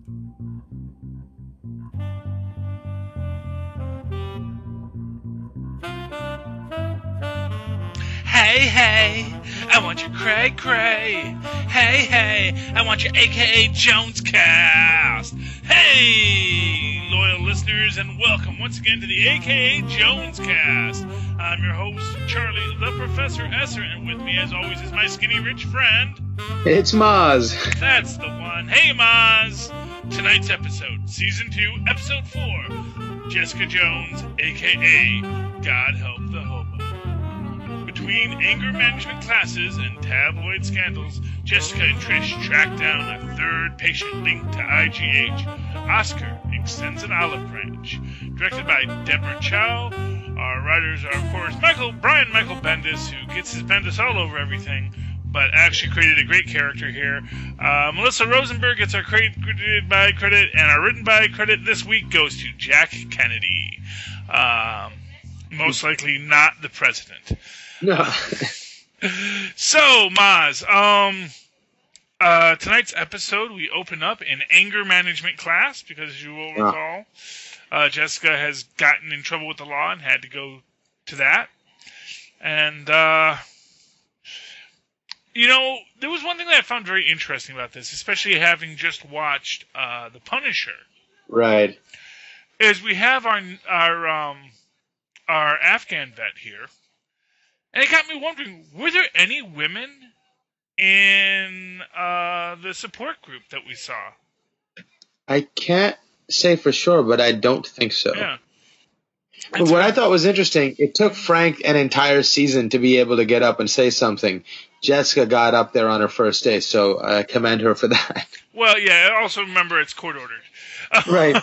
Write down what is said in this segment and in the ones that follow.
Hey, hey, I want your cray cray. Hey, hey, I want your AKA Jonescast. Hey, loyal listeners, and welcome once again to the AKA Jonescast. I'm your host, Charlie, the Professor Esser, and with me, as always, is my skinny rich friend. It's Mozz. That's the one. Hey, Mozz. Tonight's episode, Season 2, Episode 4, Jessica Jones, AKA God Help the Hobo. Between anger management classes and tabloid scandals, Jessica and Trish track down a third patient linked to IGH. Oscar extends an olive branch. Directed by Deborah Chow. Our writers are, of course, Brian Michael Bendis, who gets his Bendis all over everything, but actually created a great character here. Melissa Rosenberg gets our created by credit, and our written by credit this week goes to Jack Kennedy. Most likely not the president. No. So, Mozz, tonight's episode, we open up in anger management class, because as you will recall, Jessica has gotten in trouble with the law and had to go to that. And, there was one thing that I found very interesting about this, especially having just watched The Punisher. Right. Is we have our Afghan vet here. And it got me wondering, were there any women in the support group that we saw? I can't say for sure, but I don't think so. Yeah. What I thought was interesting, it took Frank an entire season to be able to get up and say something. Jessica got up there on her first day, so I commend her for that. Well, yeah, also remember it's court ordered. Right.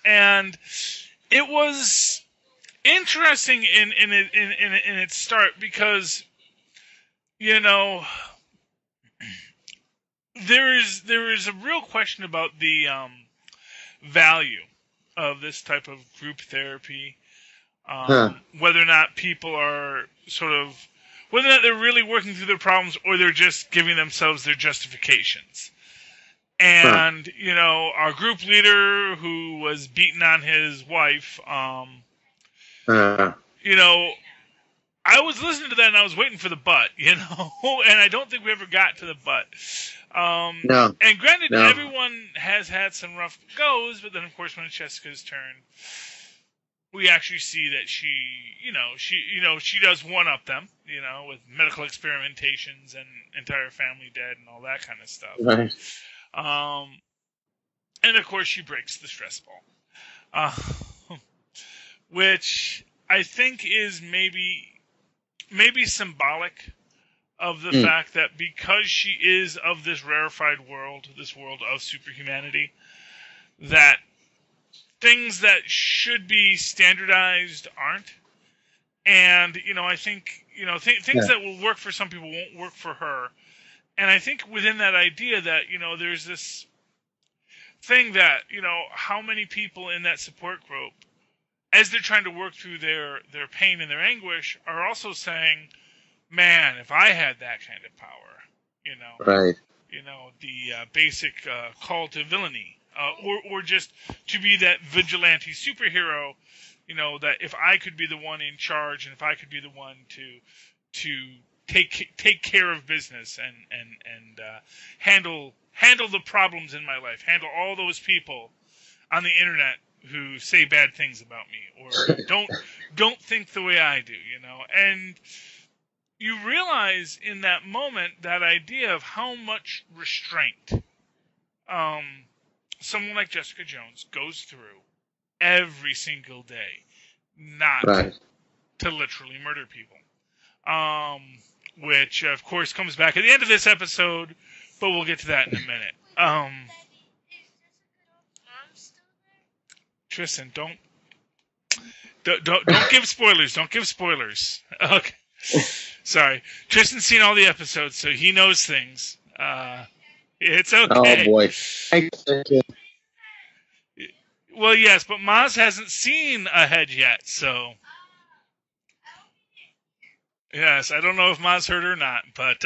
And it was interesting in its start because, there is a real question about the value of this type of group therapy, whether or not people are whether or not they're really working through their problems or they're just giving themselves their justifications. And, our group leader who was beating on his wife, I was listening to that and I was waiting for the butt, and I don't think we ever got to the butt. No. And granted, everyone has had some rough goes, but then, of course, when it's Jessica's turn, we actually see that she does one-up them, with medical experimentations and entire family dead and all that kind of stuff. Right. And of course she breaks the stress ball, which I think is maybe symbolic of the fact that because she is of this rarefied world, this world of superhumanity, that things that should be standardized aren't. And, I think, things that will work for some people won't work for her. And I think within that idea that, there's this thing that, how many people in that support group, as they're trying to work through their pain and their anguish, are also saying, man, if I had that kind of power, right. The basic call to villainy, or just to be that vigilante superhero, that if I could be the one in charge and if I could be the one to take care of business and handle the problems in my life, handle all those people on the internet who say bad things about me or don't think the way I do, and you realize in that moment that idea of how much restraint someone like Jessica Jones goes through every single day, not to literally murder people. Which, of course, comes back at the end of this episode, but we'll get to that in a minute. Tristan, don't give spoilers. Don't give spoilers. Okay. Sorry. Tristan's seen all the episodes, so he knows things. It's okay. Oh, boy. Well, yes, but Mozz hasn't seen Ahead yet, so... Yes, I don't know if Mozz heard or not, but...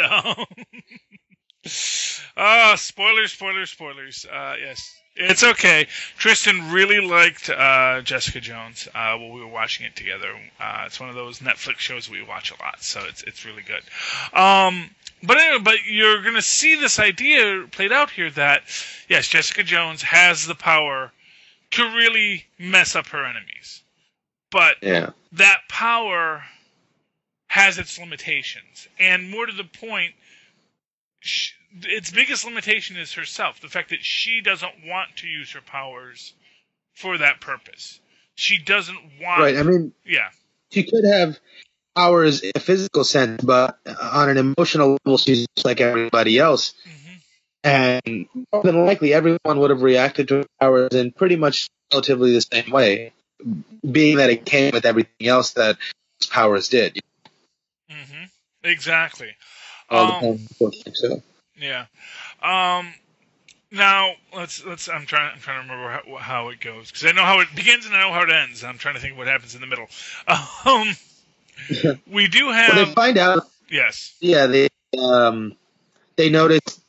Spoilers. Yes. It's okay. Tristan really liked Jessica Jones while we were watching it together. It's one of those Netflix shows we watch a lot, so it's really good. But anyway, but you're going to see this idea played out here that, yes, Jessica Jones has the power to really mess up her enemies. But that power has its limitations. And more to the point, its biggest limitation is herself. The fact that she doesn't want to use her powers for that purpose. She doesn't want... Right, I mean... Yeah. She could have powers in a physical sense, but on an emotional level, she's just like everybody else. Mm-hmm. And more than likely, everyone would have reacted to her powers in pretty much relatively the same way, being that it came with everything else that powers did. Mm-hmm. Exactly. So. Yeah. Now let's. I'm trying to remember how it goes, because I know how it begins and I know how it ends. I'm trying to think of what happens in the middle. We do have. Well, they find out. Yes. Yeah. They notice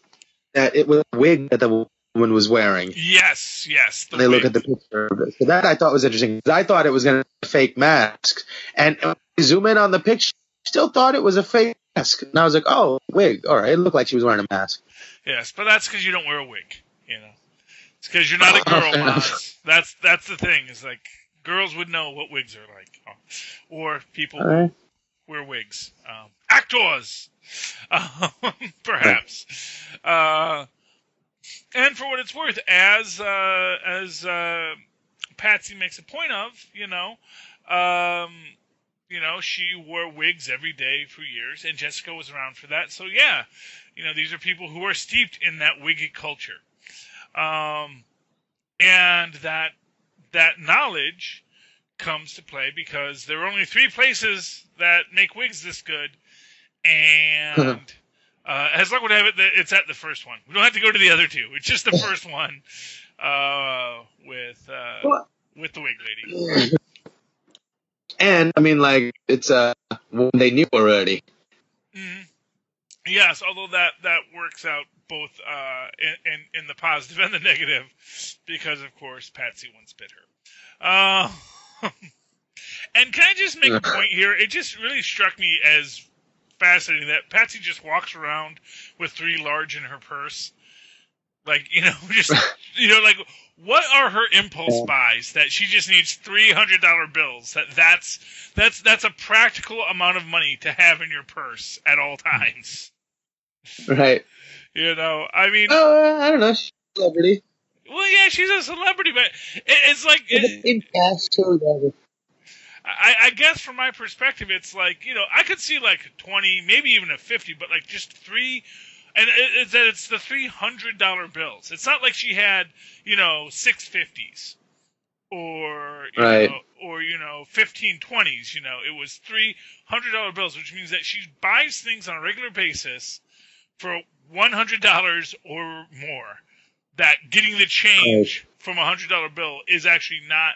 that it was a wig that the woman was wearing. Yes. They look at the picture of it. So that I thought was interesting, because I thought it was going to be a fake mask, and when you zoom in on the picture, I still thought it was a fake mask. And I was like, oh, wig. All right, it looked like she was wearing a mask. Yes, but that's because you don't wear a wig, you know. It's because you're not a girl, Mozz. That's the thing. Is like girls would know what wigs are like, or people who wear wigs. Actors, perhaps. And for what it's worth, as Patsy makes a point of, she wore wigs every day for years, and Jessica was around for that. So yeah, these are people who are steeped in that wiggy culture, and that knowledge comes to play because there are only 3 places that make wigs this good, and as luck would have it, it's at the first one. We don't have to go to the other 2. It's just the first one with the wig lady. And I mean, like, it's one they knew already. Mm-hmm. Yes, although that works out both in the positive and the negative, because of course Patsy once bit her. And can I just make a point here? It just really struck me as fascinating that Patsy just walks around with 3 large in her purse. Like, just, like, what are her impulse buys that she just needs $300 bills? That's a practical amount of money to have in your purse at all times. Right. I mean... I don't know. She's a celebrity. Well, yeah, she's a celebrity, but it's like... In cash, so I guess from my perspective, it's like, I could see like 20, maybe even a 50, but like just 3... And it's the $300 bills. It's not like she had, 650s or, or 1520s. It was $300 bills, which means that she buys things on a regular basis for $100 or more. That getting the change from $100 bill is actually not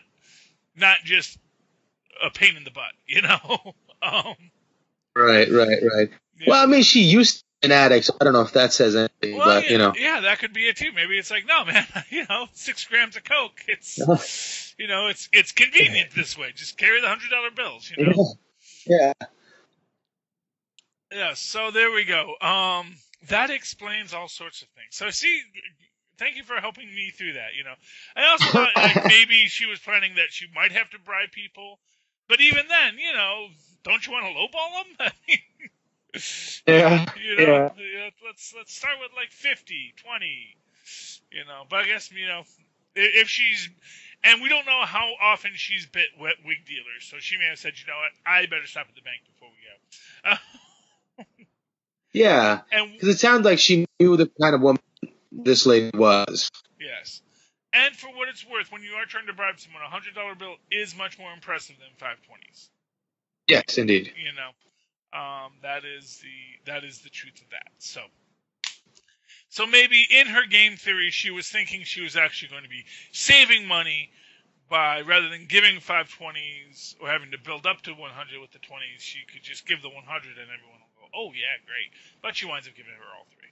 just a pain in the butt, Right. Yeah. Well, I mean, she used to be an addict, so I don't know if that says anything, but, Yeah, that could be it, too. Maybe it's like, no, man, 6 grams of Coke, it's, it's convenient this way. Just carry the $100 bills, Yeah. Yeah, so there we go. That explains all sorts of things. So, see, thank you for helping me through that, I also thought like, maybe she was planning that she might have to bribe people, but even then, don't you want to lowball them? Yeah. Let's start with like 50, 20, but I guess, if she's, and we don't know how often she's bit wet wig dealers, so she may have said, what, I better stop at the bank before we go. Yeah, because it sounds like she knew the kind of woman this lady was. Yes. And for what it's worth, when you are trying to bribe someone, a $100 bill is much more impressive than 520s. Yes, indeed. That is the truth of that. So maybe in her game theory, she was thinking she was actually going to be saving money by, rather than giving 520s or having to build up to 100 with the 20s, she could just give the 100 and everyone will go, oh yeah, great. But she winds up giving her all 3.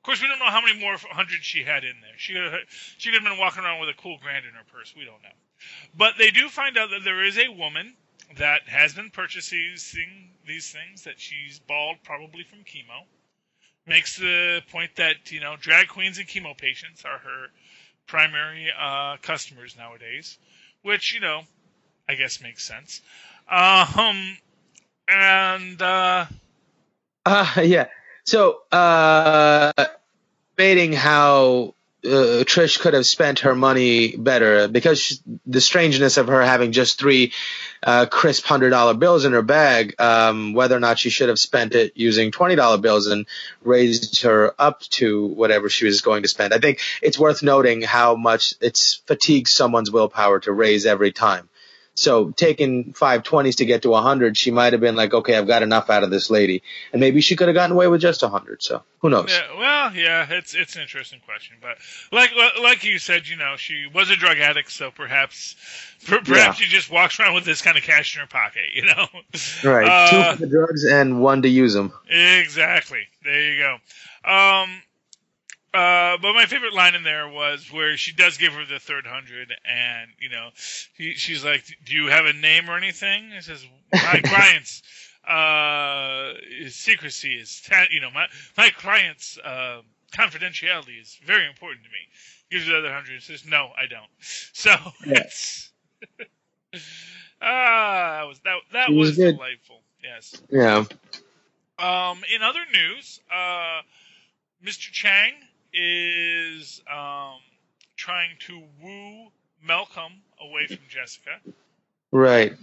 Of course, we don't know how many more hundreds she had in there. She could have been walking around with a cool grand in her purse. We don't know. But they do find out that there is a woman that has been purchasing these things, that she's bald, probably from chemo. Makes the point that, drag queens and chemo patients are her primary customers nowadays, which, I guess makes sense. Yeah. So, debating how Trish could have spent her money better, because the strangeness of her having just three crisp $100 bills in her bag, whether or not she should have spent it using $20 bills and raised her up to whatever she was going to spend. I think it's worth noting how much it's fatigues someone's willpower to raise every time. So taking 520s to get to 100, she might have been like, okay, I've got enough out of this lady. And maybe she could have gotten away with just 100. So who knows? Yeah, well, yeah, it's an interesting question. But like you said, she was a drug addict, so perhaps she just walks around with this kind of cash in her pocket, Right. 2 for the drugs and 1 to use them. Exactly. There you go. But my favorite line in there was where she does give her the third 100, and she's like, "Do you have a name or anything?" He says, "My client's secrecy is, my client's confidentiality is very important to me." Gives her the other 100 and says, "No, I don't." So it's that was delightful. Yes. Yeah. In other news, Mr. Chang is trying to woo Malcolm away from Jessica. Right.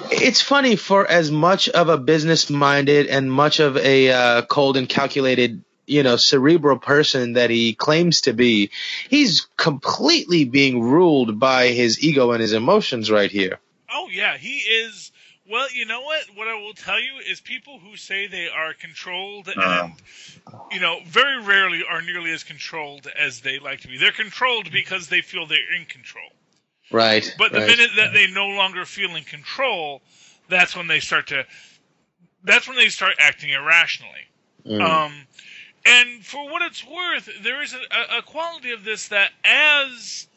It's funny, for as much of a business-minded and much of a cold and calculated, cerebral person that he claims to be, he's completely being ruled by his ego and his emotions right here. Oh, yeah, he is. Well, you know what? What I will tell you is people who say they are controlled and, very rarely are nearly as controlled as they like to be. They're controlled because they feel they're in control. Right. But the minute that they no longer feel in control, that's when they start acting irrationally. And for what it's worth, there is a quality of this that as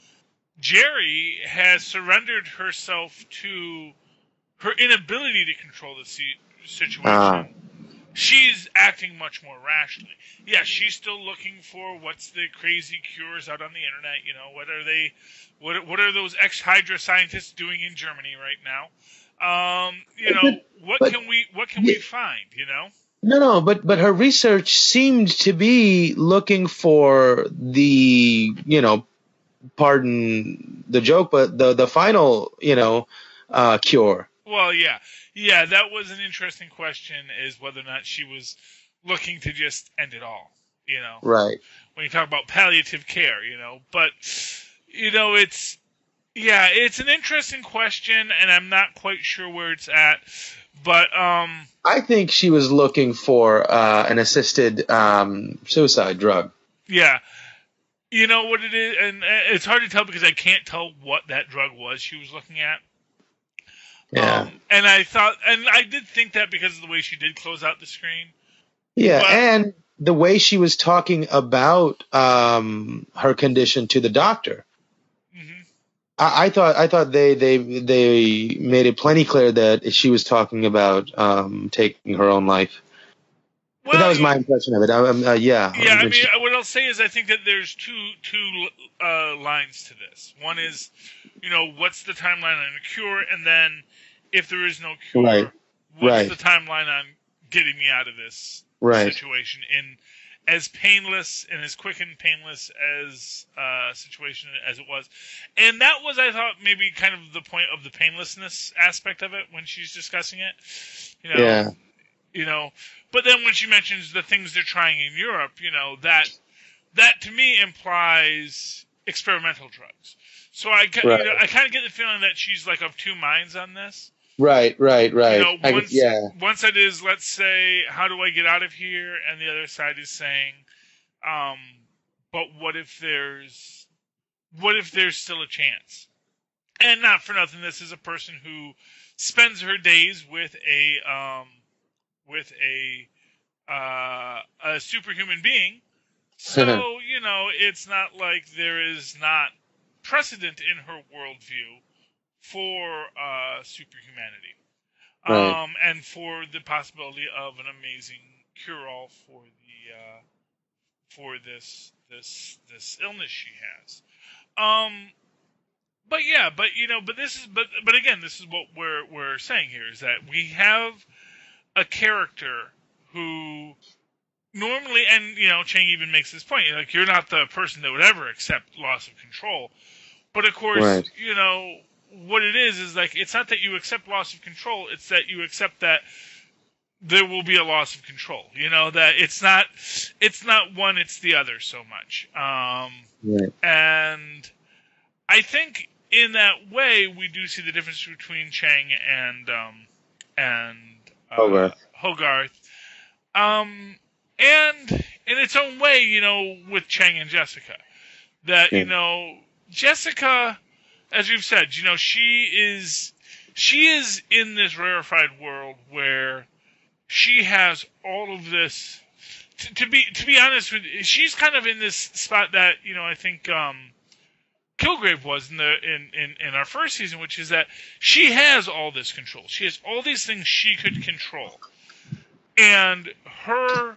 Jerry has surrendered herself to her inability to control the situation, she's acting much more rationally. Yeah, she's still looking for what's the crazy cures out on the internet. What are those ex-Hydra scientists doing in Germany right now? What can we find? No, but her research seemed to be looking for the, pardon the joke, but the final, cure. Well, yeah, that was an interesting question, is whether or not she was looking to just end it all, Right. When you talk about palliative care, but, it's an interesting question, and I'm not quite sure where it's at, but, I think she was looking for an assisted suicide drug. Yeah. You know what it is, and it's hard to tell because I can't tell what that drug was she was looking at. Yeah. And I did think that because of the way she did close out the screen. Yeah, and the way she was talking about her condition to the doctor. Mm-hmm. I thought they made it plenty clear that she was talking about taking her own life. Well, but that was my impression of it. Yeah. Yeah, I mean, what I'll say is I think that there's two lines to this. One is, what's the timeline on a cure, and then if there is no cure, what's the timeline on getting me out of this situation in as painless and as quick and painless as situation as it was. And that was, I thought, maybe kind of the point of the painlessness aspect of it when she's discussing it. Yeah. But then when she mentions the things they're trying in Europe, that to me implies experimental drugs. So I kind of get the feeling that she's like of two minds on this. Right. One side is, let's say, how do I get out of here? And the other side is saying, but what if there's still a chance? And not for nothing, this is a person who spends her days with a superhuman being So, it's not like there is not precedent in her worldview for superhumanity. Right. And for the possibility of an amazing cure-all for this illness she has. But yeah, but again, this is what we're saying here, is that we have a character who normally, and Chang even makes this point, like, you're not the person that would ever accept loss of control. But of course, Right. what it is like, it's not that you accept loss of control, it's that you accept that there will be a loss of control. That it's not one, it's the other so much. Right. And I think in that way we do see the difference between Chang and Hogarth. And in its own way, with Chang and Jessica, that Jessica, as we've said, she is in this rarefied world where she has all of this. To be honest with you, she's kind of in this spot that I think Kilgrave was in our first season, which is that she has all this control. She has all these things she could control, and her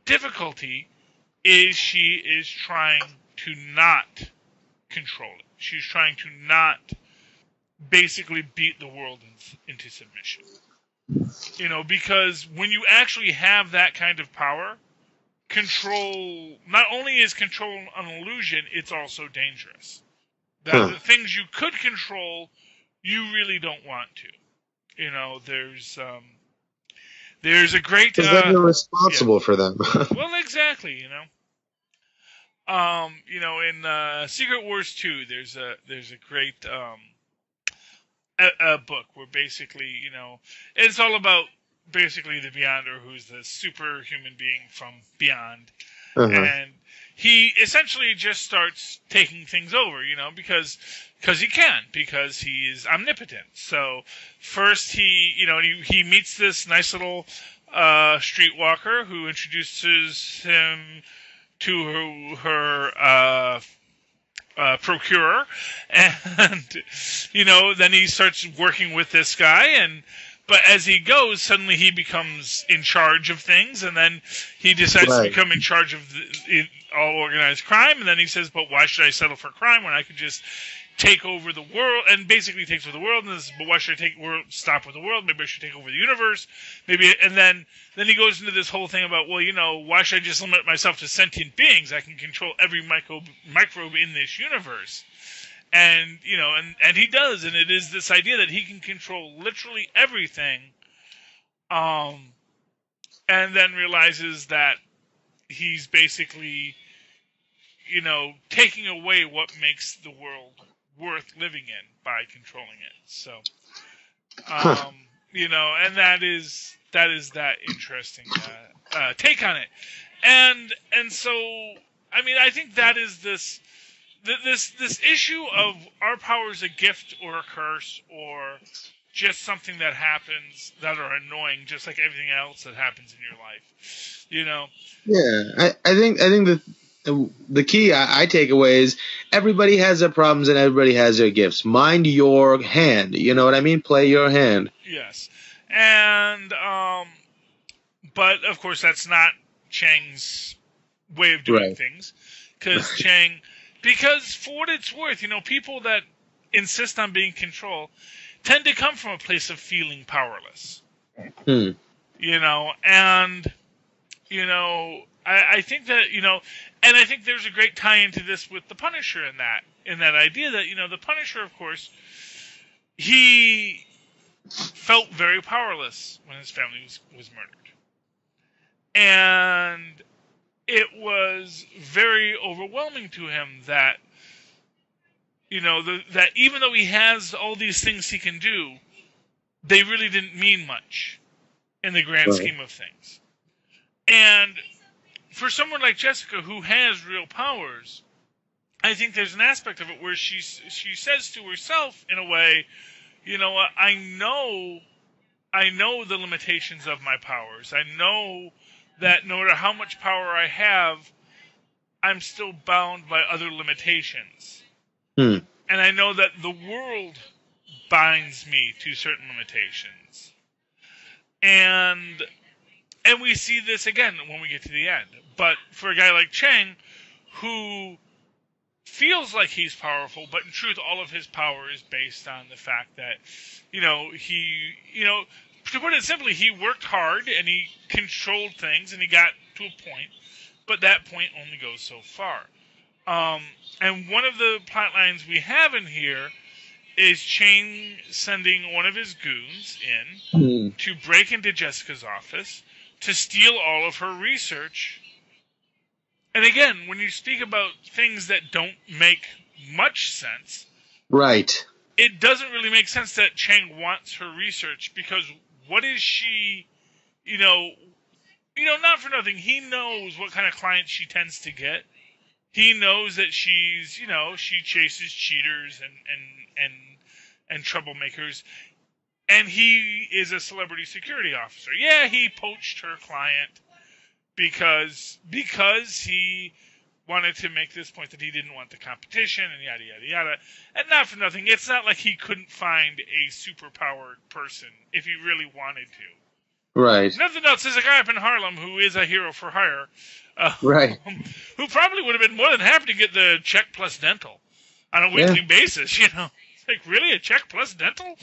difficulty is she is trying to not control it. She's trying to not basically beat the world into submission. Because when you actually have that kind of power, control, not only is control an illusion, it's also dangerous. That the things you could control, you really don't want to. There's a great... Because then you're responsible for them. Well, exactly, in Secret Wars 2, there's a great a book where basically, it's all about basically the Beyonder, who's the superhuman being from beyond, and he essentially just starts taking things over, because he can, because he is omnipotent. So first he meets this nice little streetwalker who introduces him to her procurer, and then he starts working with this guy, but as he goes, suddenly he becomes in charge of things, and then he decides to become in charge of all organized crime, and then he says, but why should I settle for crime when I could just take over the world? And basically takes over the world, and says, but why should I stop with the world? Maybe I should take over the universe. And then he goes into this whole thing about, why should I just limit myself to sentient beings? I can control every microbe in this universe. And, and he does, and it is this idea that he can control literally everything, and then realizes that he's basically, taking away what makes the world worth living in by controlling it. So, and that is that interesting take on it. And so, I mean, I think that is this issue of, are powers a gift or a curse, or just something that happens that are annoying, just like everything else that happens in your life, Yeah, I think the key I take away is everybody has their problems and everybody has their gifts. Mind your hand. You know what I mean? Play your hand. Yes. And, but of course that's not Chang's way of doing things. Because for what it's worth, people that insist on being in control tend to come from a place of feeling powerless. I think that, and I think there's a great tie into this with the Punisher in that idea that, the Punisher, of course, he felt very powerless when his family was murdered. And it was very overwhelming to him that, that even though he has all these things he can do, they really didn't mean much in the grand scheme of things. And for someone like Jessica, who has real powers, I think there's an aspect of it where she says to herself, in a way, I know the limitations of my powers. I know that no matter how much power I have, I'm still bound by other limitations. Hmm. And I know that the world binds me to certain limitations. And we see this again when we get to the end. But for a guy like Chang, who feels like he's powerful, but in truth, all of his power is based on the fact that, to put it simply, he worked hard and he controlled things and he got to a point, but that point only goes so far. And one of the plot lines we have in here is Chang sending one of his goons in to break into Jessica's office to steal all of her research. And again, when you speak about things that don't make much sense, right, it doesn't really make sense that Chang wants her research, because what is she, not for nothing, he knows what kind of clients she tends to get. He knows that she's, she chases cheaters and troublemakers, and he is a celebrity security officer. Yeah, he poached her client because he wanted to make this point that he didn't want the competition and yada, yada, yada. And not for nothing, it's not like he couldn't find a superpowered person if he really wanted to. Right. Nothing else. There's a guy up in Harlem who is a hero for hire. Right. Who probably would have been more than happy to get the check plus dental on a weekly basis, It's like, really, a check plus dental?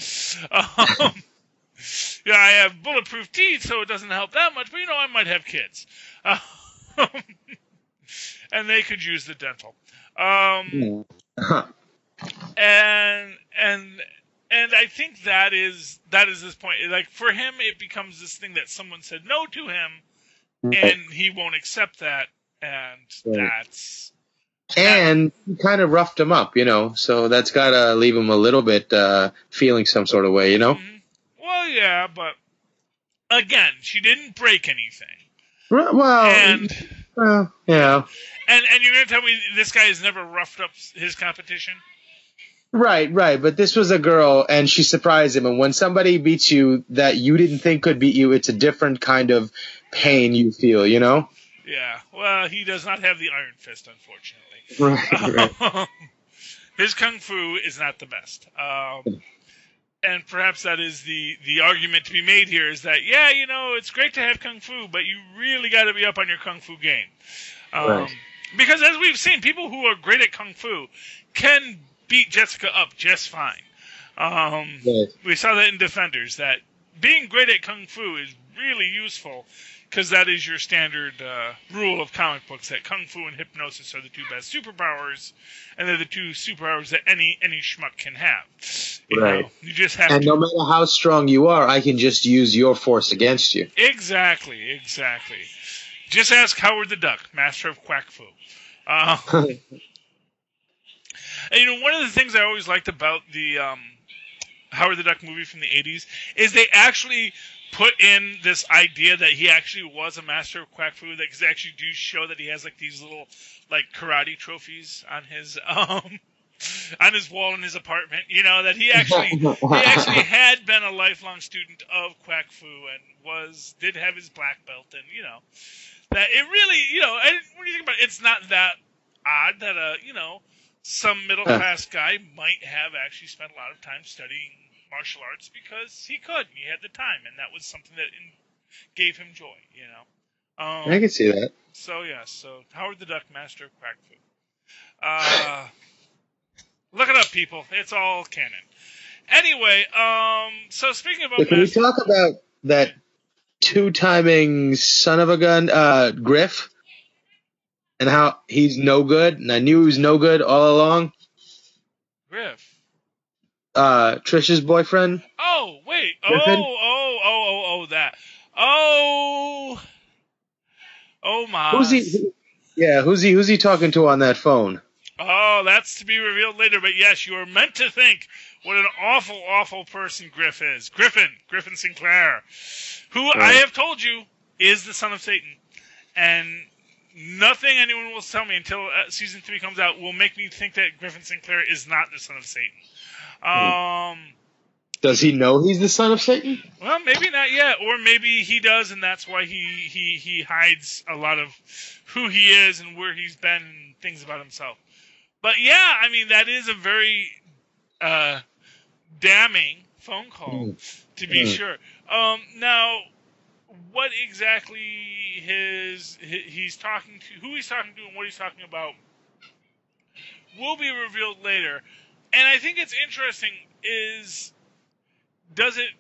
Yeah, I have bulletproof teeth, so it doesn't help that much, but, I might have kids. And they could use the dental. And I think that is this point. Like, for him, it becomes this thing that someone said no to him, and he won't accept that, and that's... And he kind of roughed him up, so that's got to leave him a little bit feeling some sort of way, Mm-hmm. Well, yeah, but again, she didn't break anything. Well, yeah. And you're going to tell me this guy has never roughed up his competition? Right, but this was a girl, and she surprised him, and when somebody beats you that you didn't think could beat you, it's a different kind of pain you feel, Yeah, well, he does not have the Iron Fist, unfortunately. Right. His Kung Fu is not the best. And perhaps that is the argument to be made here, is that, it's great to have Kung Fu, but you really got to be up on your Kung Fu game. Right. Because as we've seen, people who are great at Kung Fu can beat Jessica up just fine. We saw that in Defenders, that being great at Kung Fu is really useful, because that is your standard rule of comic books, that Kung Fu and hypnosis are the two best superpowers, and they're the two superpowers that any schmuck can have. Right. You just have and no matter how strong you are, I can just use your force against you. Exactly. Just ask Howard the Duck, master of Quack Fu. And one of the things I always liked about the Howard the Duck movie from the 80s is they actually put in this idea that he actually was a master of Quack Fu, that they actually do show that he has like these little like karate trophies on his wall in his apartment, that he actually had been a lifelong student of Quack Fu and did have his black belt, and that it really, when you think about it, it's not that odd that some middle class guy might have actually spent a lot of time studying martial arts because he could. He had the time, and that was something that gave him joy. I can see that. So Howard the Duck, master of Quack Fu. Look it up, people. It's all canon. Anyway, so speaking about... Can we talk about that two-timing son of a gun, Griff? And how he's no good, and I knew he was no good all along. Griff? Trish's boyfriend. Oh, wait. Griffin? That. Oh, my. Who's he? Yeah, who's he talking to on that phone? Oh, that's to be revealed later, but yes, you are meant to think what an awful, awful person Griff is. Griffin Sinclair, who I have told you is the son of Satan. And nothing anyone will tell me until season 3 comes out will make me think that Griffin Sinclair is not the son of Satan. Does he know he's the son of Satan? Well, maybe not yet, or maybe he does, and that's why he hides a lot of who he is and where he's been and things about himself. But yeah, I mean, that is a very damning phone call, to be sure. Now, what exactly he's talking to, who he's talking to, and what he's talking about will be revealed later. And I think it's interesting is, does it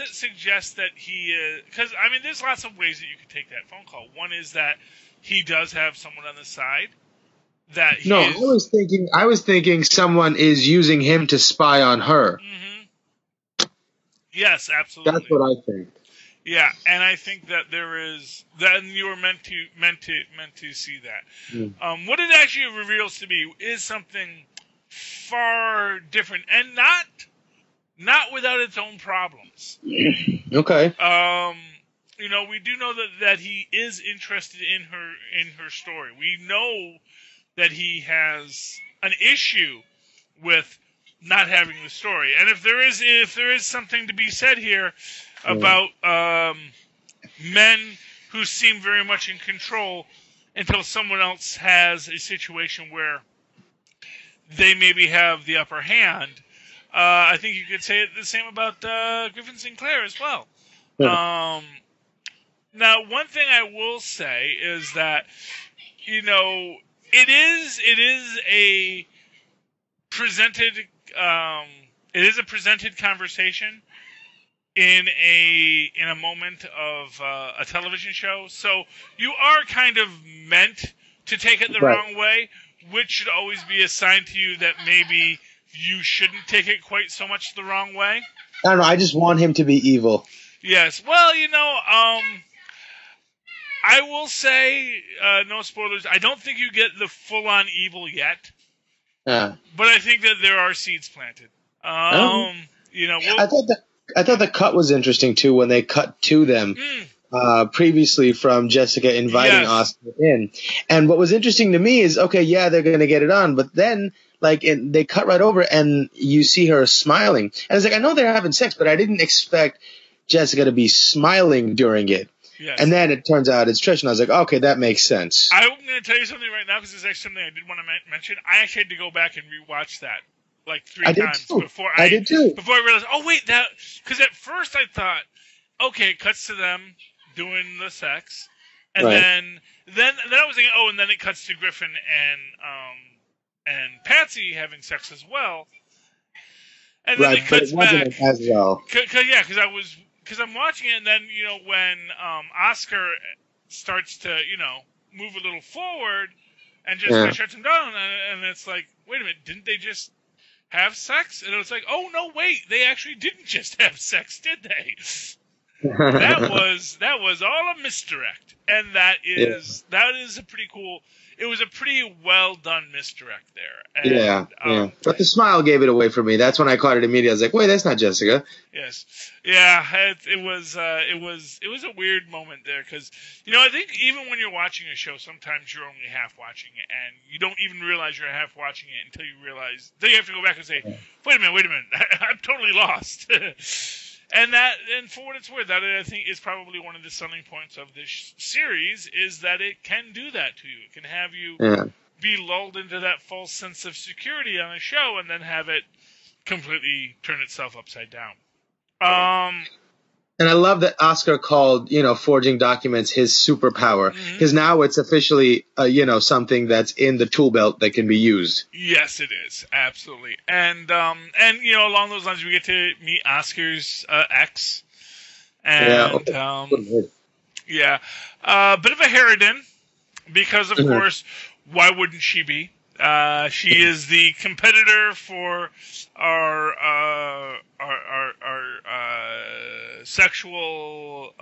suggest that he is, because, I mean, there's lots of ways that you could take that phone call. One is that he does have someone on the side. I was thinking someone is using him to spy on her. Mm-hmm. Yes, absolutely. That's what I think. Yeah, and I think that there is that you were meant to see that. Mm. What it actually reveals to me is something far different, and not without its own problems. Okay. You know, we do know that he is interested in her story. We know that he has an issue with not having the story. And if there is something to be said here about men who seem very much in control until someone else has a situation where they maybe have the upper hand, I think you could say the same about Griffin Sinclair as well. Yeah. Now, one thing I will say is that, you know, it is a presented conversation in a moment of a television show, so you are kind of meant to take it the wrong way, which should always be a sign to you that maybe you shouldn't take it quite so much the wrong way. I don't know. I just want him to be evil. Yes. Well, you know, I will say, no spoilers, I don't think you get the full-on evil yet. Yeah. But I think that there are seeds planted. You know, I thought the cut was interesting, too, when they cut to them previously from Jessica inviting Oscar in. And what was interesting to me is, okay, yeah, they're going to get it on, but then, like, they cut right over and you see her smiling. And it's like, I know they're having sex, but I didn't expect Jessica to be smiling during it. Yes. And then it turns out it's Trish, and I was like, okay, that makes sense. I'm going to tell you something right now, because it's actually something I did want to mention. I actually had to go back and rewatch that like 3 times before I realized, oh, wait, that, because at first I thought, okay, it cuts to them doing the sex, and then I was thinking, oh, and then it cuts to Griffin and Patsy having sex as well, and then it cuts back as well. Because I'm watching it, and then, you know, when Oscar starts to, you know, move a little forward, and just shuts him down, and it's like, wait a minute, didn't they just have sex? And it was like, oh, no, wait, they actually didn't just have sex, did they? That was all a misdirect, and that is a pretty cool. It was a pretty well done misdirect there. And, but the smile gave it away for me. That's when I caught it immediately. I was like, wait, that's not Jessica. Yes, yeah, it was a weird moment there, because, you know, I think even when you're watching a show, sometimes you're only half watching it, and you don't even realize you're half watching it until you realize. Then you have to go back and say, wait a minute, I'm totally lost. And for what it's worth, that I think is probably one of the selling points of this series, is that it can do that to you. It can have you be lulled into that false sense of security on a show, and then have it completely turn itself upside down. And I love that Oscar called, you know, forging documents his superpower, because now it's officially, you know, something that's in the tool belt that can be used. Yes, it is, absolutely. And you know, along those lines, we get to meet Oscar's ex, and bit of a harridan, because of course, why wouldn't she be? She is the competitor for our sexual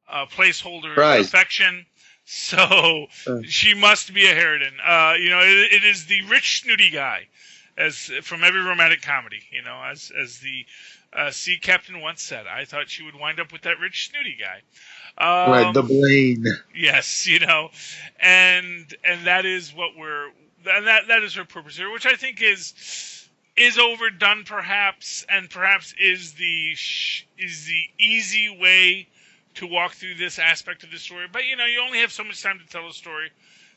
placeholder affection. So she must be a harridan. You know, it is the rich snooty guy, as from every romantic comedy. You know, as the sea captain once said, I thought she would wind up with that rich snooty guy. The Blaine. Yes, you know, and that is what that is her purpose here, which I think is is overdone, perhaps, and perhaps is the easy way to walk through this aspect of the story. But you only have so much time to tell a story.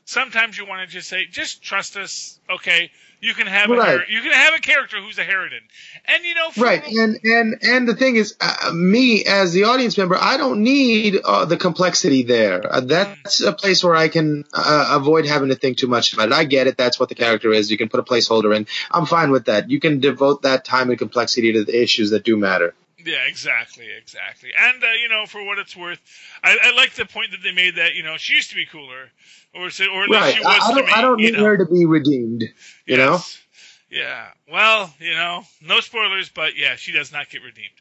Sometimes you want to just say, just trust us, okay? You can have you can have a character who's a Harridan, and right. And the thing is, me as the audience member, I don't need the complexity there. That's a place where I can avoid having to think too much about it. I get it. That's what the character is. You can put a placeholder in. I'm fine with that. You can devote that time and complexity to the issues that do matter. Yeah, exactly. And, for what it's worth, I like the point that they made that, she used to be cooler. Or at least she was to me. I don't need her to be redeemed, you know? Yeah. Well, no spoilers, but yeah, she does not get redeemed.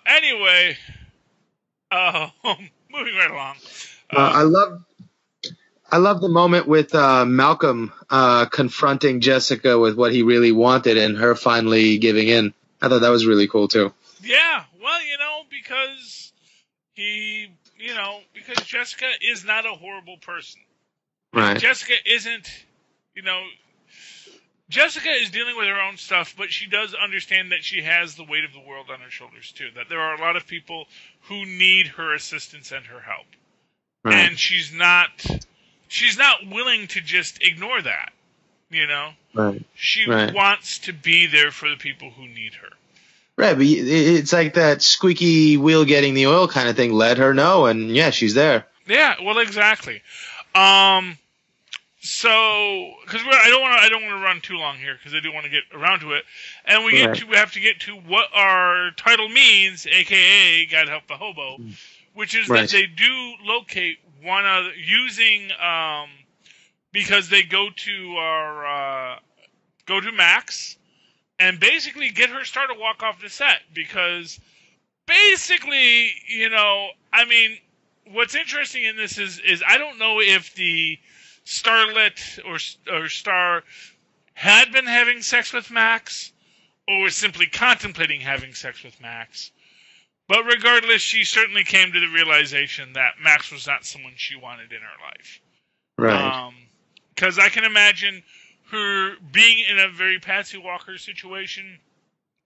Anyway, moving right along. I love the moment with Malcolm confronting Jessica with what he really wanted and her finally giving in. I thought that was really cool, too. Yeah, well, because because Jessica is not a horrible person. Right. Jessica isn't, Jessica is dealing with her own stuff, but she does understand that she has the weight of the world on her shoulders, too. That there are a lot of people who need her assistance and her help. Right. And she's not willing to just ignore that, Right. She wants to be there for the people who need her. Right, but it's like that squeaky wheel getting the oil kind of thing. Let her know, and yeah, she's there. Yeah, well, exactly. So, because I don't want to run too long here, because I do want to get around to it, and we have to get to what our title means, aka God Help the Hobo, which is that they do locate one other using because they go to Max. And basically get her started to walk off the set because basically, what's interesting in this is I don't know if the starlet or star had been having sex with Max or was simply contemplating having sex with Max. But regardless, she certainly came to the realization that Max was not someone she wanted in her life. Right. Because I can imagine her being in a very Patsy Walker situation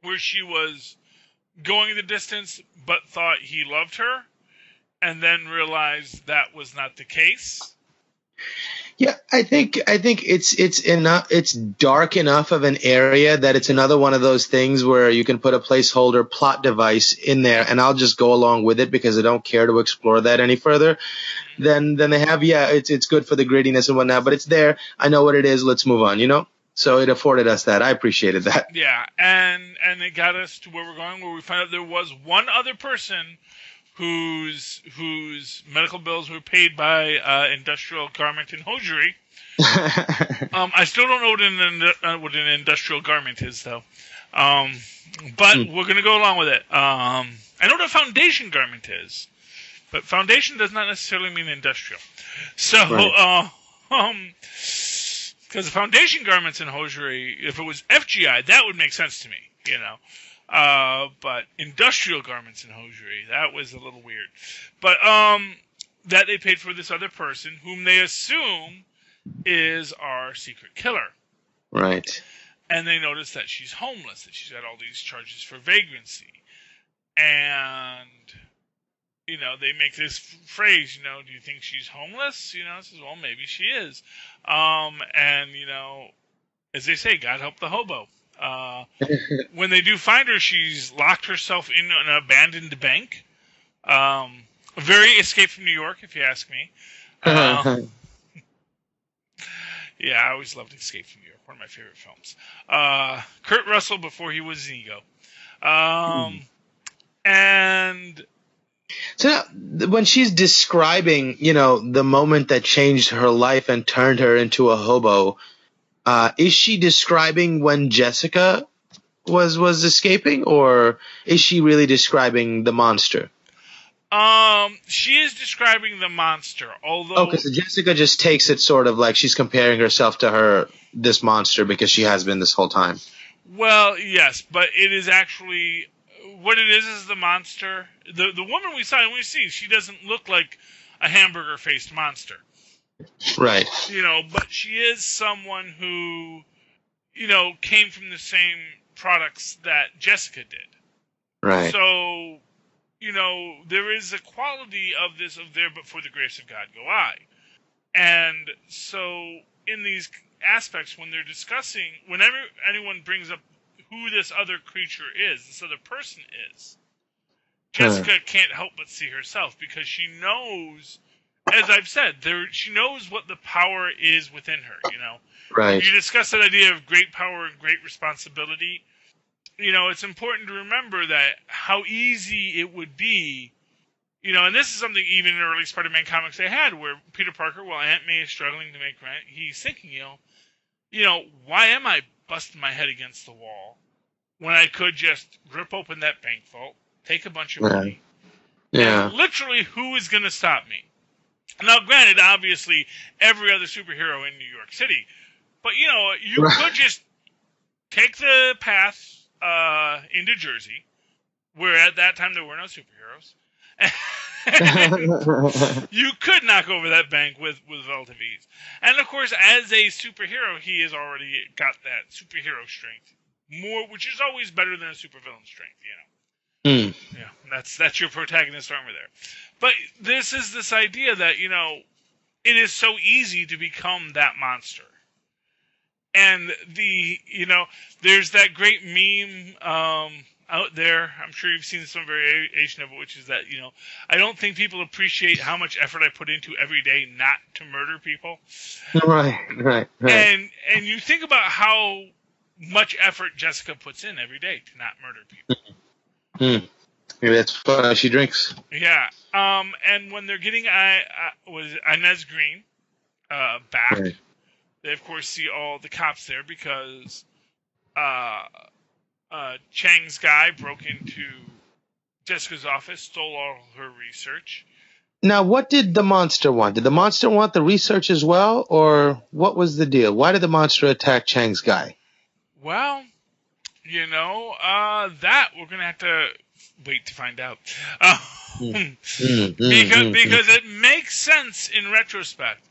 where she was going the distance but thought he loved her and then realized that was not the case. Yeah, I think it's enough. It's dark enough of an area that it's another one of those things where you can put a placeholder plot device in there, and I'll just go along with it because I don't care to explore that any further. Then they have, it's good for the grittiness and whatnot, but it's there. I know what it is. Let's move on, So it afforded us that. I appreciated that. Yeah, and it got us to where we're going, where we found out there was one other person whose medical bills were paid by Industrial Garment and Hosiery. I still don't know what an industrial garment is, though. But we're going to go along with it. I know what a foundation garment is, but foundation does not necessarily mean industrial. So, because the foundation garments and hosiery, if it was FGI, that would make sense to me, but industrial garments and hosiery, that was a little weird. But that they paid for this other person, whom they assume is our secret killer. Right. And they notice that she's homeless, that she's got all these charges for vagrancy. And, they make this phrase, do you think she's homeless? Says, well, maybe she is. And, as they say, God help the hobo. When they do find her, she's locked herself in an abandoned bank. Very Escape from New York, if you ask me. Yeah, I always loved Escape from New York. One of my favorite films. Kurt Russell before he was Ego. And so when she's describing, the moment that changed her life and turned her into a hobo, is she describing when Jessica was escaping, or is she really describing the monster? She is describing the monster, although... Okay, so Jessica just takes it sort of like she's comparing herself to this monster because she has been this whole time. Well, yes, but it is actually... What it is the monster. The woman we see, she doesn't look like a hamburger-faced monster. Right. But she is someone who, came from the same products that Jessica did. Right. So, there is a quality of there, but for the grace of God go I. And so, in these aspects, when they're discussing, whenever anyone brings up who this other creature is, this other person is, Jessica can't help but see herself, because she knows, as I've said, she knows what the power is within her. Right. When you discuss that idea of great power and great responsibility, it's important to remember that how easy it would be, and this is something even in early Spider-Man comics they had, where Peter Parker, while Aunt May is struggling to make rent, he's thinking, why am I busting my head against the wall when I could just rip open that bank vault, take a bunch of money, and literally, who is going to stop me? Now, granted, obviously, every other superhero in New York City, but, you could just take the path into Jersey, where at that time there were no superheroes. You could knock over that bank with relative ease. And of course, as a superhero, he has already got that superhero strength, which is always better than a supervillain strength, Yeah, that's your protagonist armor there. But this idea that, it is so easy to become that monster. And there's that great meme out there. I'm sure you've seen some variation of it, which is that, I don't think people appreciate how much effort I put into every day not to murder people. Right. And you think about how much effort Jessica puts in every day to not murder people. Maybe that's why she drinks. Yeah. And when they're getting Inez Green back, right. They, of course, see all the cops there because Chang's guy broke into Jessica's office, stole all her research. Now, what did the monster want? Did the monster want the research as well, or what was the deal? Why did the monster attack Chang's guy? Well, that we're going to have to wait to find out. Because it makes sense in retrospect.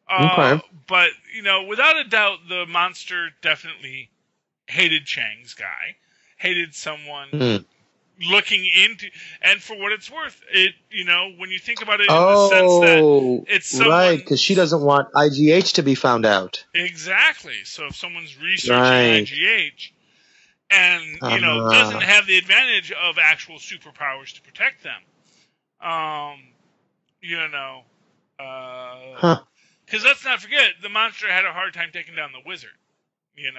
Okay. But, without a doubt, the monster definitely hated Chang's guy, hated someone looking into, and for what it's worth, it, when you think about it in the sense that it's someone... Right, because she doesn't want IGH to be found out. Exactly. So if someone's researching IGH and, doesn't have the advantage of actual superpowers to protect them, because let's not forget, the monster had a hard time taking down the wizard, and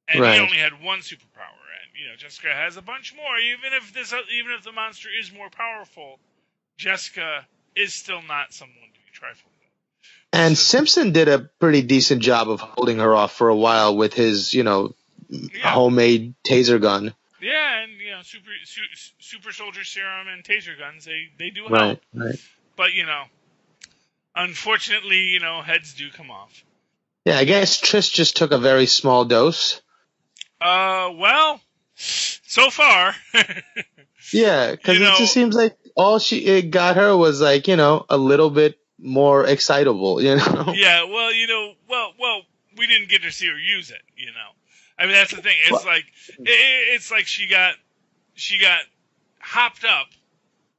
he only had one superpower, and Jessica has a bunch more. Even if the monster is more powerful, Jessica is still not someone to be trifled with. And Simpson did a pretty decent job of holding her off for a while with his, homemade taser gun. Yeah, and super soldier serum and taser guns, they do help. Right. But unfortunately, heads do come off. Yeah, I guess Trish just took a very small dose. Well, so far. Yeah, because it just seems like all it got her was like, a little bit more excitable, Yeah, well, well, we didn't get to see her use it, I mean, that's the thing. It's like she got hopped up,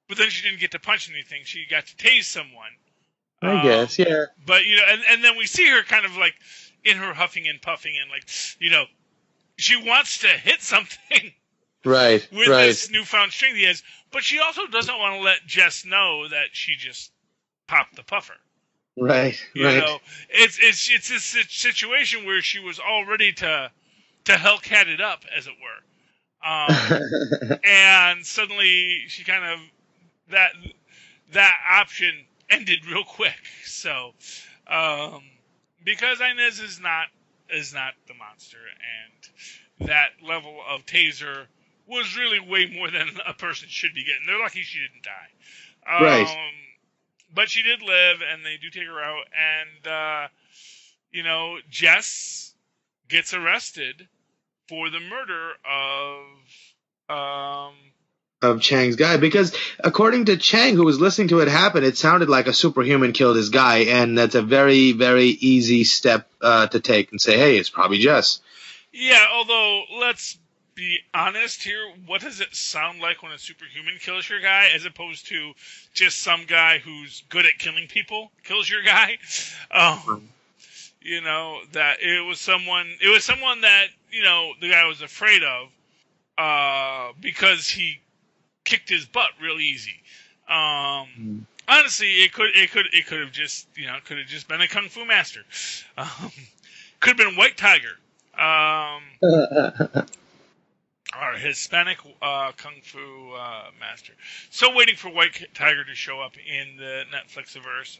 but then she didn't get to punch anything. She got to tase someone. I guess, yeah. But, and then we see her kind of like in her huffing and puffing and like, she wants to hit something. Right, with this newfound strength he has. But she also doesn't want to let Jess know that she just popped the puffer. Right, It's a situation where she was all ready to Hellcat it up, as it were. And suddenly she kind of, that option ended real quick. So, because Inez is not the monster, and that level of taser was really way more than a person should be getting. They're lucky she didn't die. Right. But she did live, and they do take her out, and, Jess gets arrested for the murder of of Chang's guy, because according to Chang, who was listening to it happen, it sounded like a superhuman killed his guy, and that's a very, very easy step to take and say, hey, it's probably Jess. Yeah, although, let's be honest here, what does it sound like when a superhuman kills your guy, as opposed to just some guy who's good at killing people kills your guy? You know, that it was someone that, you know, the guy was afraid of, because he kicked his butt real easy. Honestly, it could have just, you know, could have just been a kung fu master. Could have been White Tiger. Or Hispanic kung fu master. Still waiting for White Tiger to show up in the Netflix-averse.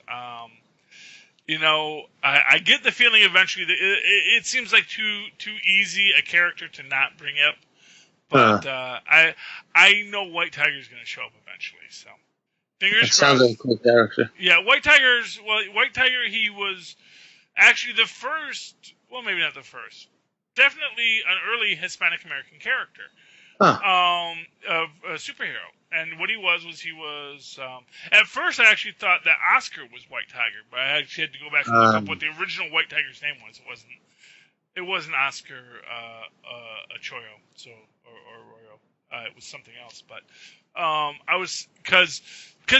You know, I get the feeling eventually that it seems like too easy a character to not bring up. But I know White Tiger's going to show up eventually. So fingers crossed. Sounds like a cool character. Yeah, White Tiger, he was actually the first. Well, maybe not the first. Definitely an early Hispanic American character. Of a superhero. And what he was at first I actually thought that Oscar was White Tiger, but I actually had to go back and look up what the original White Tiger's name was. It wasn't Oscar Achoyo, so or Royo. It was something else, but I was because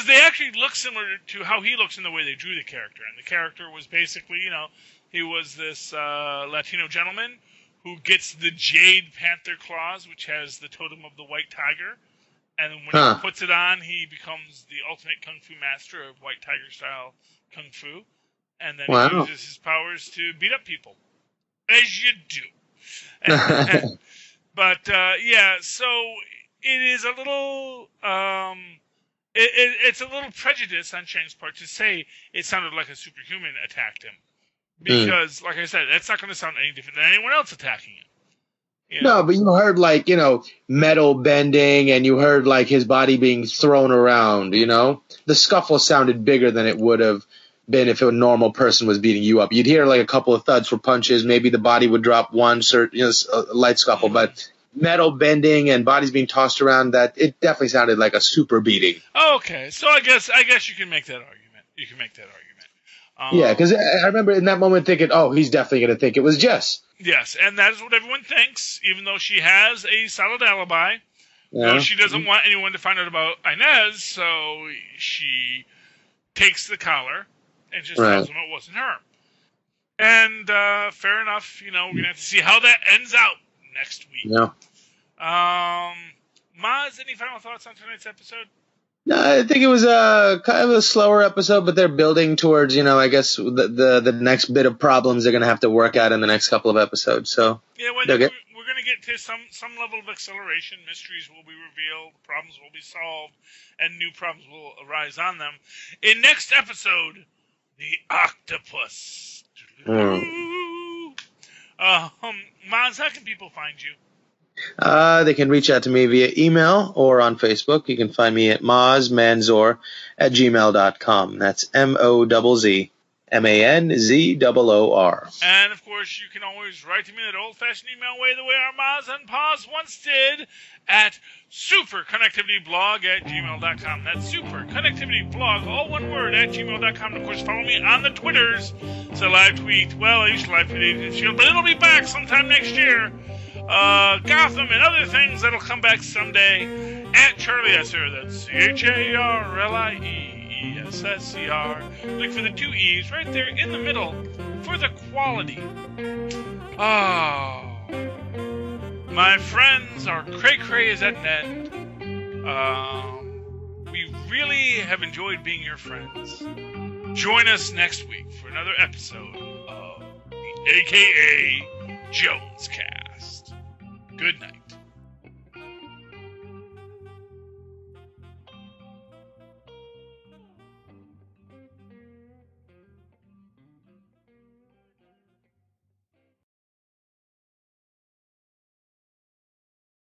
they actually look similar to how he looks in the way they drew the character, and the character was basically, you know, he was this Latino gentleman who gets the Jade Panther claws, which has the totem of the White Tiger. And when he puts it on, he becomes the ultimate kung fu master of White Tiger-style kung fu. And then he uses his powers to beat up people. As you do. But, yeah, so it is a little... it's a little prejudice on Chang's part to say it sounded like a superhuman attacked him. Because, like I said, that's not going to sound any different than anyone else attacking him. You know? No, but you heard, like, you know, metal bending, and you heard, like, his body being thrown around, you know? The scuffle sounded bigger than it would have been if a normal person was beating you up. You'd hear, like, a couple of thuds for punches. Maybe the body would drop once or, you know, a light scuffle. But metal bending and bodies being tossed around, that it definitely sounded like a super beating. Okay, so I guess you can make that argument. Yeah, because I remember in that moment thinking, oh, he's definitely going to think it was Jess. Yes, and that is what everyone thinks, even though she has a solid alibi. Yeah. She doesn't want anyone to find out about Inez, so she takes the collar and just tells them it wasn't her. And fair enough, you know, we're going to have to see how that ends out next week. Yeah. Mozz, any final thoughts on tonight's episode? No, I think it was kind of a slower episode, but they're building towards, you know, I guess the next bit of problems they're going to have to work out in the next couple of episodes. So yeah, well, we're going to get to some level of acceleration. Mysteries will be revealed, problems will be solved, and new problems will arise on them. In next episode, the octopus. Mozz, how can people find you? They can reach out to me via email or on Facebook. You can find me at mozzmanzor@gmail.com. That's MOZZMANZOOR. And, of course, you can always write to me that old-fashioned email way, the way our Mozz and Paz once did, at superconnectivityblog@gmail.com. That's superconnectivityblog, all one word, @gmail.com. And, of course, follow me on the Twitters. It's a live tweet. Well, I used to live tweet Agents Shield, but it'll be back sometime next year. Gotham and other things that'll come back someday at Charlie Esser. That's CharlieEssser. Look for the two E's right there in the middle for the quality. Oh, my friends, our cray-cray is at an end. We really have enjoyed being your friends. Join us next week for another episode of the AKA Jonescast. Good night.